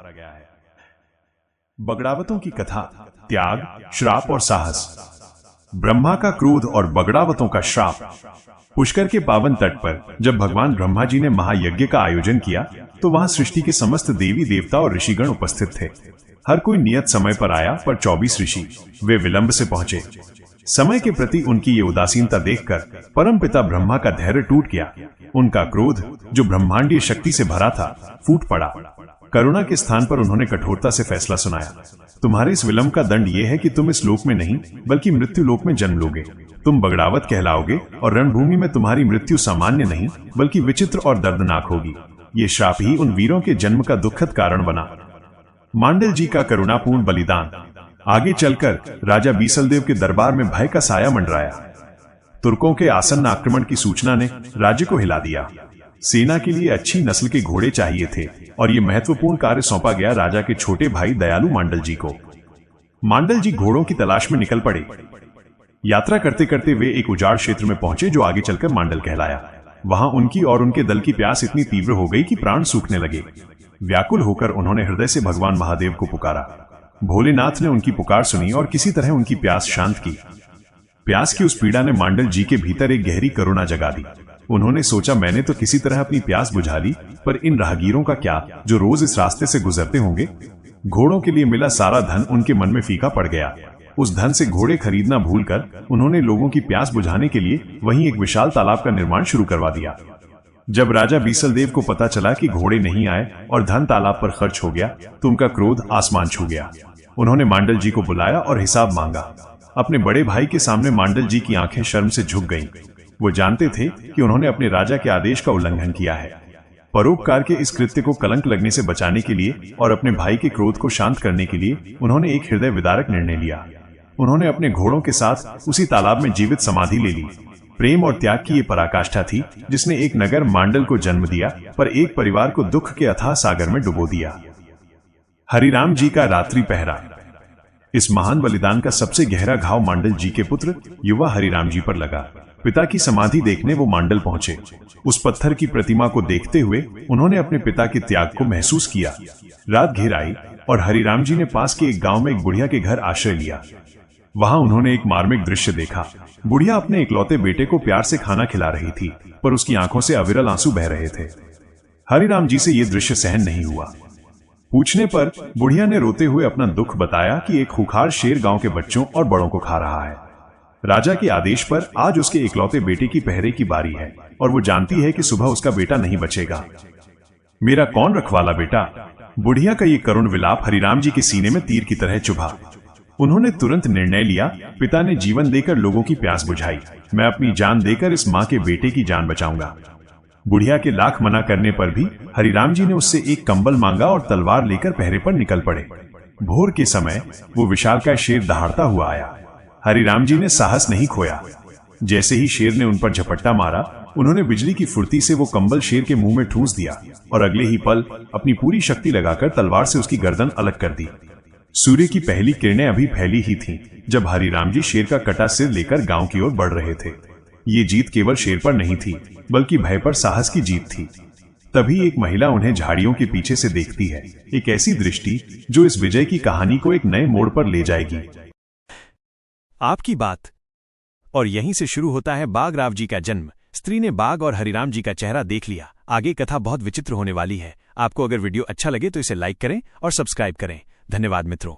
गया है। बगड़ावतों की कथा, त्याग, श्राप और साहस। ब्रह्मा का क्रोध और बगड़ावतों का श्राप। पुष्कर के पावन तट पर जब भगवान ब्रह्मा जी ने महायज्ञ का आयोजन किया तो वहां सृष्टि के समस्त देवी देवता और ऋषिगण उपस्थित थे। हर कोई नियत समय पर आया, पर 24 ऋषि वे विलंब से पहुंचे। समय के प्रति उनकी ये उदासीनता देखकर परमपिता ब्रह्मा का धैर्य टूट गया। उनका क्रोध, जो ब्रह्मांडीय शक्ति से भरा था, फूट पड़ा। करुणा के स्थान पर उन्होंने कठोरता से फैसला सुनाया, तुम्हारे इस विलंब का दंड यह है कि तुम इस लोक में नहीं बल्कि मृत्यु लोक में जन्म लोगे। तुम बगड़ावत कहलाओगे और रणभूमि में तुम्हारी मृत्यु सामान्य नहीं बल्कि विचित्र और दर्दनाक होगी। ये श्राप ही उन वीरों के जन्म का दुखद कारण बना। मांडल जी का करुणापूर्ण बलिदान। आगे चलकर राजा बीसलदेव के दरबार में भय का साया मंडराया। तुर्कों के आसन्न आक्रमण की सूचना ने राज्य को हिला दिया। सेना के लिए अच्छी नस्ल के घोड़े चाहिए थे और यह महत्वपूर्ण कार्य सौंपा गया राजा के छोटे भाई दयालु मांडल जी को। मांडल जी घोड़ों की तलाश में निकल पड़े। यात्रा करते करते वे एक उजाड़ क्षेत्र में पहुंचे जो आगे चलकर मांडल कहलाया। वहां उनकी और उनके दल की प्यास इतनी तीव्र हो गई कि प्राण सूखने लगे। व्याकुल होकर उन्होंने हृदय से भगवान महादेव को पुकारा। भोलेनाथ ने उनकी पुकार सुनी और किसी तरह उनकी प्यास शांत की। प्यास की उस पीड़ा ने मांडल जी के भीतर एक गहरी करुणा जगा दी। उन्होंने सोचा, मैंने तो किसी तरह अपनी प्यास बुझा ली, पर इन राहगीरों का क्या जो रोज इस रास्ते से गुजरते होंगे। घोड़ों के लिए मिला सारा धन उनके मन में फीका पड़ गया। उस धन से घोड़े खरीदना भूलकर उन्होंने लोगों की प्यास बुझाने के लिए वहीं एक विशाल तालाब का निर्माण शुरू करवा दिया। जब राजा बीसलदेव को पता चला कि घोड़े नहीं आए और धन तालाब पर खर्च हो गया तो उनका क्रोध आसमान छू गया। उन्होंने मांडल जी को बुलाया और हिसाब मांगा। अपने बड़े भाई के सामने मांडल जी की आंखें शर्म से झुक गईं। वो जानते थे कि उन्होंने अपने राजा के आदेश का उल्लंघन किया है। परोपकार के इस कृत्य को कलंक लगने से बचाने के लिए और अपने भाई के क्रोध को शांत करने के लिए उन्होंने एक हृदय विदारक निर्णय लिया। उन्होंने अपने घोड़ों के साथ उसी तालाब में जीवित समाधि ले ली। प्रेम और त्याग की ये पराकाष्ठा थी जिसने एक नगर मांडल को जन्म दिया, पर एक परिवार को दुख के अथाह सागर में डुबो दिया। हरिराम जी का रात्रि पहरा। इस महान बलिदान का सबसे गहरा घाव मांडल जी के पुत्र युवा हरिराम जी पर लगा। पिता की समाधि देखने वो मांडल पहुंचे। उस पत्थर की प्रतिमा को देखते हुए उन्होंने अपने पिता के त्याग को महसूस किया। रात घेर आई और हरिराम जी ने पास के एक गांव में एक बुढ़िया के घर आश्रय लिया। वहां उन्होंने एक मार्मिक दृश्य देखा। बुढ़िया अपने इकलौते बेटे को प्यार से खाना खिला रही थी, पर उसकी आंखों से अविरल आंसू बह रहे थे। हरिराम जी से यह दृश्य सहन नहीं हुआ। पूछने पर बुढ़िया ने रोते हुए अपना दुख बताया कि एक खूंखार शेर गांव के बच्चों और बड़ों को खा रहा है। राजा के आदेश पर आज उसके इकलौते बेटे की पहरे की बारी है और वो जानती है कि सुबह उसका बेटा नहीं बचेगा। मेरा कौन रखवाला बेटा? बुढ़िया का ये करुण विलाप हरिराम जी के सीने में तीर की तरह चुभा। उन्होंने तुरंत निर्णय लिया, पिता ने जीवन देकर लोगों की प्यास बुझाई, मैं अपनी जान देकर इस मां के बेटे की जान बचाऊंगा। बुढ़िया के लाख मना करने पर भी हरिराम जी ने उससे एक कंबल मांगा और तलवार लेकर पहरे पर निकल पड़े। भोर के समय वो विशालकाय शेर दहाड़ता हुआ आया। हरिराम जी ने साहस नहीं खोया। जैसे ही शेर ने उन पर झपट्टा मारा, उन्होंने बिजली की फुर्ती से वो कंबल शेर के मुंह में ठूंस दिया और अगले ही पल अपनी पूरी शक्ति लगाकर तलवार से उसकी गर्दन अलग कर दी। सूर्य की पहली किरणें अभी फैली ही थीं जब हरिराम जी शेर का कटा सिर लेकर गांव की ओर बढ़ रहे थे। ये जीत केवल शेर पर नहीं थी बल्कि भय पर साहस की जीत थी। तभी एक महिला उन्हें झाड़ियों के पीछे से देखती है, एक ऐसी दृष्टि जो इस विजय की कहानी को एक नए मोड़ पर ले जाएगी। आपकी बात। और यहीं से शुरू होता है बागराव जी का जन्म। स्त्री ने बाघ और हरिराम जी का चेहरा देख लिया। आगे कथा बहुत विचित्र होने वाली है। आपको अगर वीडियो अच्छा लगे तो इसे लाइक करें और सब्सक्राइब करें। धन्यवाद मित्रों।